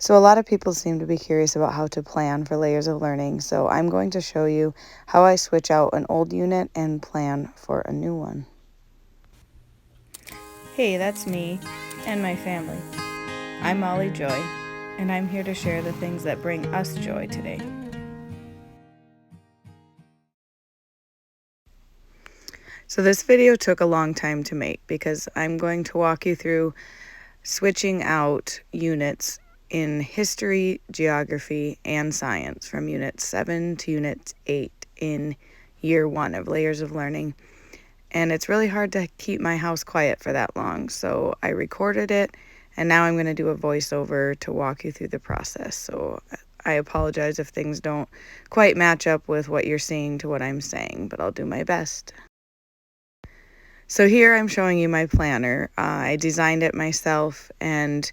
So a lot of people seem to be curious about how to plan for layers of learning, so I'm going to show you how I switch out an old unit and plan for a new one. Hey, that's me and my family. I'm Molly Joy, and I'm here to share the things that bring us joy today. So this video took a long time to make because I'm going to walk you through switching out units in history, geography, and science from Unit 7 to Unit 8 in Year 1 of Layers of Learning. And it's really hard to keep my house quiet for that long, so I recorded it, and now I'm going to do a voiceover to walk you through the process. So I apologize if things don't quite match up with what you're seeing to what I'm saying, but I'll do my best. So here I'm showing you my planner. I designed it myself, and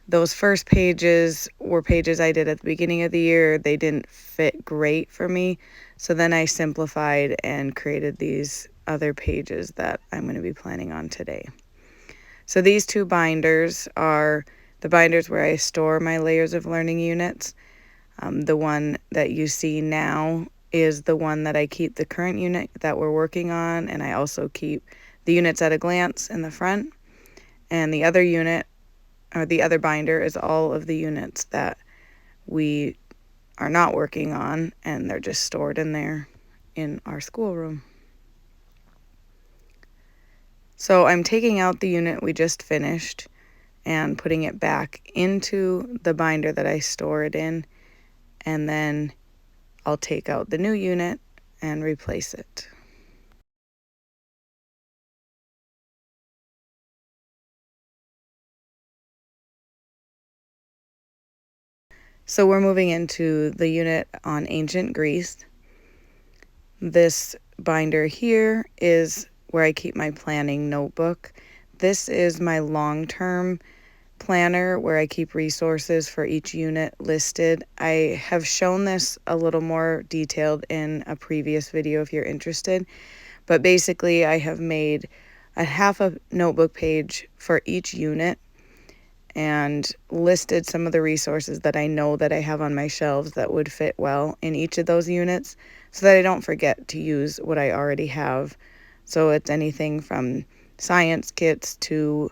those first pages were pages I did at the beginning of the year. They didn't fit great for me, so then I simplified and created these other pages that I'm going to be planning on today. So these two binders are the binders where I store my layers of learning units. The one that you see now is the one that I keep the current unit that we're working on, and I also keep the units at a glance in the front. And the other unit, or the other binder, is all of the units that we are not working on, and they're just stored in there in our schoolroom. So I'm taking out the unit we just finished and putting it back into the binder that I store it in, and then I'll take out the new unit and replace it. So we're moving into the unit on ancient Greece. This binder here is where I keep my planning notebook. This is my long-term planner where I keep resources for each unit listed. I have shown this a little more detailed in a previous video if you're interested, but basically I have made a half a notebook page for each unit and listed some of the resources that I know that I have on my shelves that would fit well in each of those units so that I don't forget to use what I already have. So it's anything from science kits to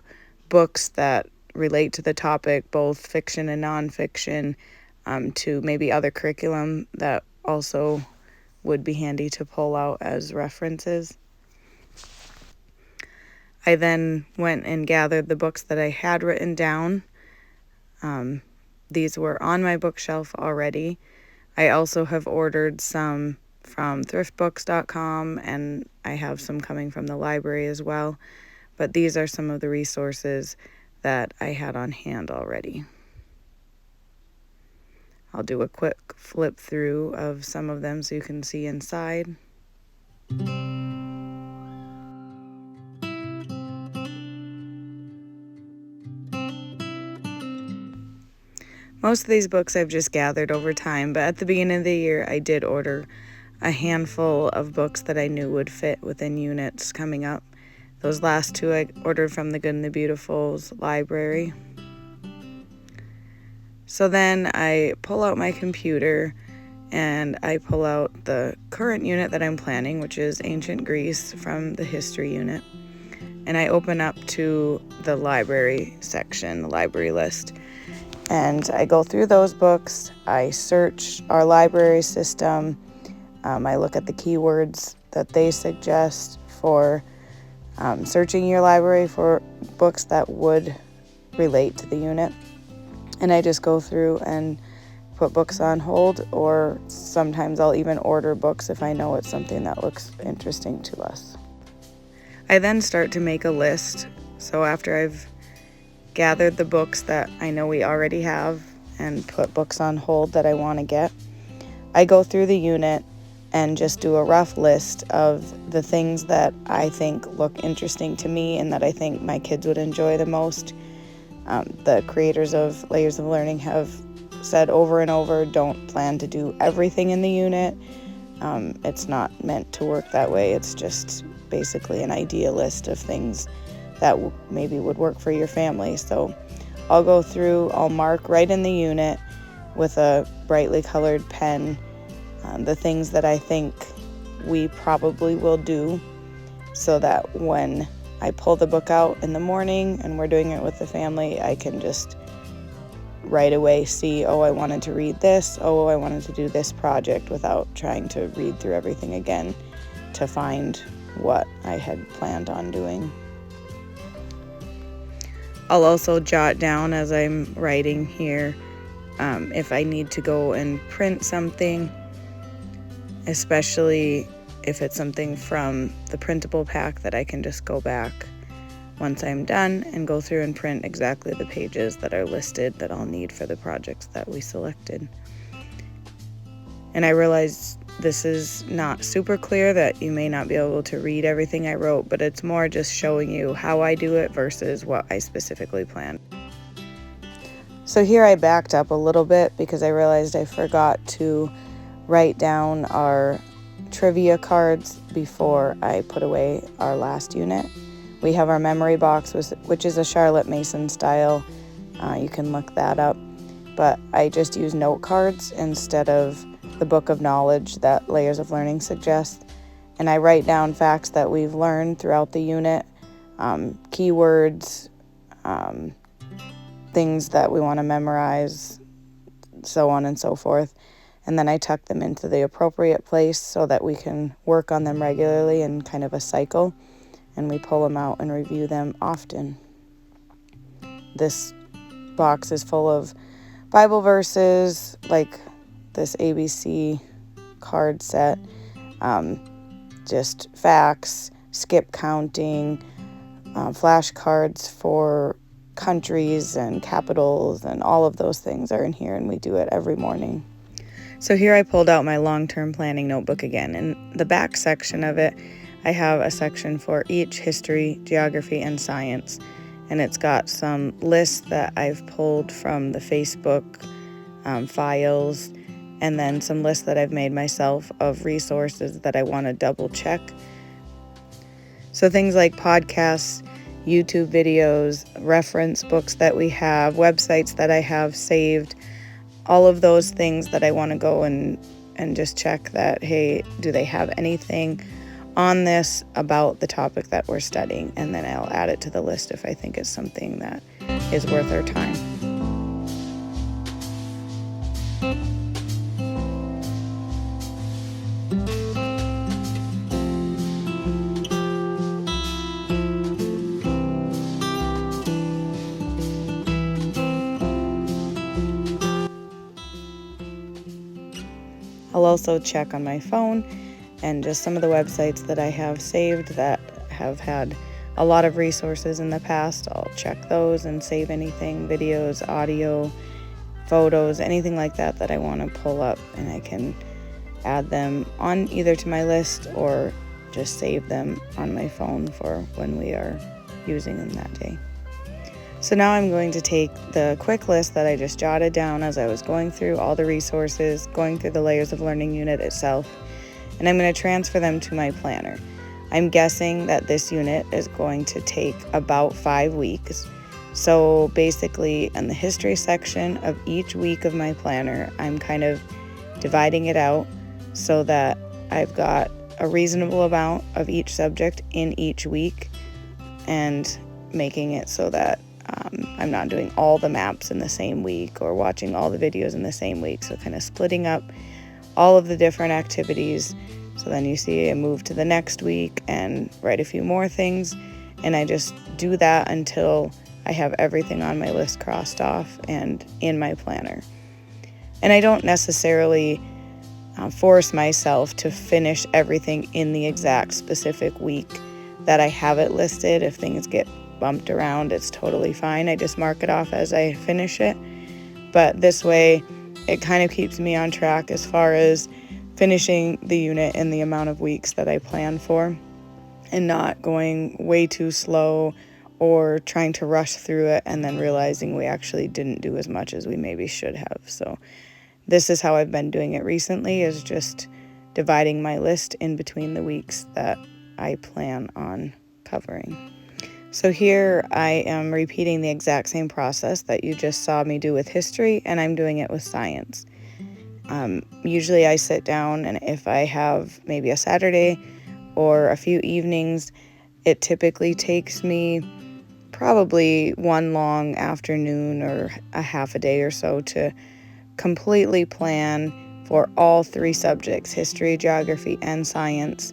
books that relate to the topic, both fiction and nonfiction, to maybe other curriculum that also would be handy to pull out as references. I then went and gathered the books that I had written down. These were on my bookshelf already. I also have ordered some from thriftbooks.com, and I have some coming from the library as well. But these are some of the resources that I had on hand already. I'll do a quick flip through of some of them so you can see inside. Most of these books I've just gathered over time, but at the beginning of the year I did order a handful of books that I knew would fit within units coming up. Those last two I ordered from the Good and the Beautiful's library. So then I pull out my computer and I pull out the current unit that I'm planning, which is Ancient Greece from the history unit. And I open up to the library section, the library list. And I go through those books. I search our library system. I look at the keywords that they suggest for searching your library for books that would relate to the unit. And I just go through and put books on hold, or sometimes I'll even order books if I know it's something that looks interesting to us. I then start to make a list. So after I've gathered the books that I know we already have and put books on hold that I want to get, I go through the unit and just do a rough list of the things that I think look interesting to me and that I think my kids would enjoy the most. The creators of Layers of Learning have said over and over, don't plan to do everything in the unit. It's not meant to work that way. It's just basically an idea list of things that maybe would work for your family. So I'll go through, I'll mark right in the unit with a brightly colored pen the things that I think we probably will do, so that when I pull the book out in the morning and we're doing it with the family, I can just right away see, oh, I wanted to read this, oh, I wanted to do this project, without trying to read through everything again to find what I had planned on doing. I'll also jot down as I'm writing here if I need to go and print something, especially if it's something from the printable pack that I can just go back once I'm done and go through and print exactly the pages that are listed that I'll need for the projects that we selected. And I realize this is not super clear, that you may not be able to read everything I wrote, but it's more just showing you how I do it versus what I specifically planned. So here I backed up a little bit because I realized I forgot to write down our trivia cards before I put away our last unit. We have our memory box, which is a Charlotte Mason style. You can look that up. But I just use note cards instead of the book of knowledge that Layers of Learning suggests. And I write down facts that we've learned throughout the unit, keywords, things that we want to memorize, so on and so forth. And then I tuck them into the appropriate place so that we can work on them regularly in kind of a cycle. And we pull them out and review them often. This box is full of Bible verses, like this ABC card set, just facts, skip counting, flashcards for countries and capitals, and all of those things are in here, and we do it every morning. So here I pulled out my long-term planning notebook again. In the back section of it, I have a section for each history, geography, and science. And it's got some lists that I've pulled from the Facebook files, and then some lists that I've made myself of resources that I want to double check. So things like podcasts, YouTube videos, reference books that we have, websites that I have saved, all of those things that I want to go and just check that, hey, do they have anything on this about the topic that we're studying? And then I'll add it to the list if I think it's something that is worth our time. I'll also check on my phone and just some of the websites that I have saved that have had a lot of resources in the past. I'll check those and save anything, videos, audio, photos, anything like that that I want to pull up, and I can add them on either to my list or just save them on my phone for when we are using them that day. So now I'm going to take the quick list that I just jotted down as I was going through all the resources, going through the Layers of Learning unit itself, and I'm going to transfer them to my planner. I'm guessing that this unit is going to take about 5 weeks. So basically, in the history section of each week of my planner, I'm kind of dividing it out so that I've got a reasonable amount of each subject in each week, and making it so that I'm not doing all the maps in the same week or watching all the videos in the same week. So kind of splitting up all of the different activities. So then you see I move to the next week and write a few more things. And I just do that until I have everything on my list crossed off and in my planner. And I don't necessarily force myself to finish everything in the exact specific week that I have it listed. If things get bumped around, it's totally fine. I just mark it off as I finish it. But this way, it kind of keeps me on track as far as finishing the unit in the amount of weeks that I plan for, and not going way too slow or trying to rush through it and then realizing we actually didn't do as much as we maybe should have. So this is how I've been doing it recently, is just dividing my list in between the weeks that I plan on covering. So here I am repeating the exact same process that you just saw me do with history, and I'm doing it with science. Usually I sit down, and if I have maybe a Saturday or a few evenings, it typically takes me probably one long afternoon or a half a day or so to completely plan for all three subjects, history, geography, and science.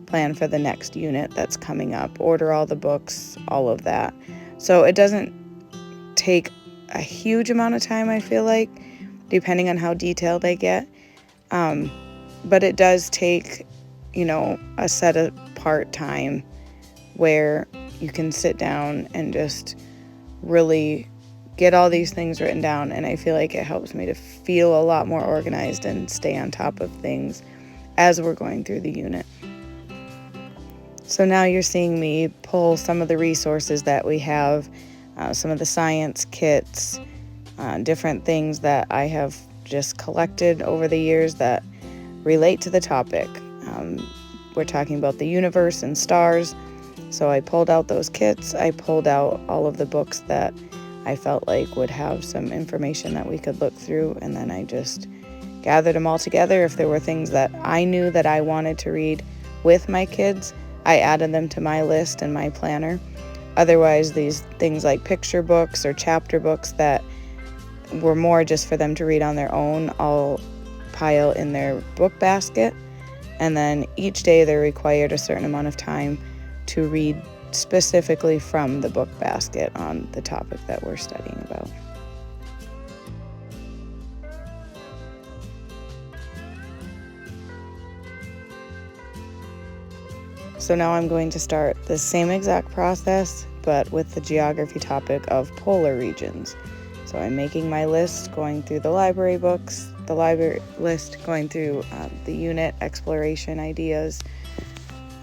Plan for the next unit that's coming up, order all the books, all of that. So it doesn't take a huge amount of time, I feel like, depending on how detailed I get. But it does take, a set apart time where you can sit down and just really get all these things written down. And I feel like it helps me to feel a lot more organized and stay on top of things as we're going through the unit. So now you're seeing me pull some of the resources that we have, some of the science kits, different things that I have just collected over the years that relate to the topic. We're talking about the universe and stars. So I pulled out those kits. I pulled out all of the books that I felt like would have some information that we could look through, and then I just gathered them all together. If there were things that I knew that I wanted to read with my kids, I added them to my list and my planner. Otherwise, these things like picture books or chapter books that were more just for them to read on their own, I'll pile in their book basket. And then each day they're required a certain amount of time to read specifically from the book basket on the topic that we're studying about. So now I'm going to start the same exact process, but with the geography topic of polar regions. So I'm making my list, going through the library books, the library list, going through the unit exploration ideas,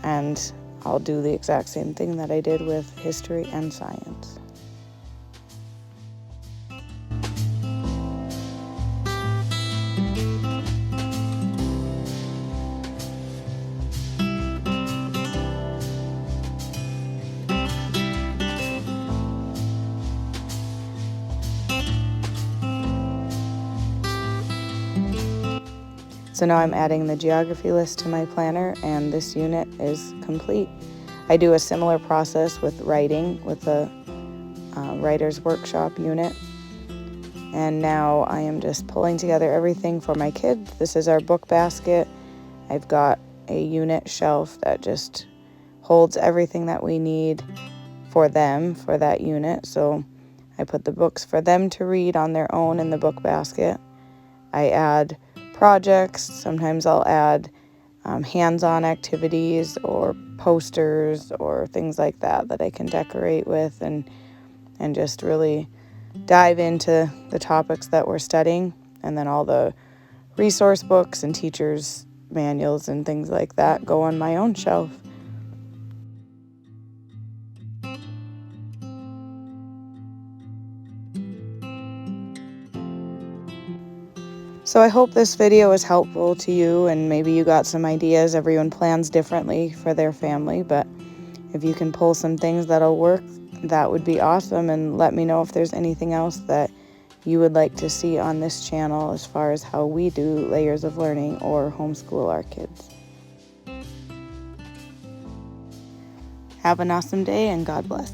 and I'll do the exact same thing that I did with history and science. So now I'm adding the geography list to my planner, and this unit is complete. I do a similar process with writing, with the writer's workshop unit. And now I am just pulling together everything for my kids. This is our book basket. I've got a unit shelf that just holds everything that we need for them, for that unit. So I put the books for them to read on their own in the book basket. I add projects. Sometimes I'll add hands-on activities or posters or things like that I can decorate with and just really dive into the topics that we're studying. And then all the resource books and teachers' manuals and things like that go on my own shelf. So I hope this video was helpful to you, and maybe you got some ideas. Everyone plans differently for their family, but if you can pull some things that'll work, that would be awesome. And let me know if there's anything else that you would like to see on this channel as far as how we do layers of learning or homeschool our kids. Have an awesome day, and God bless.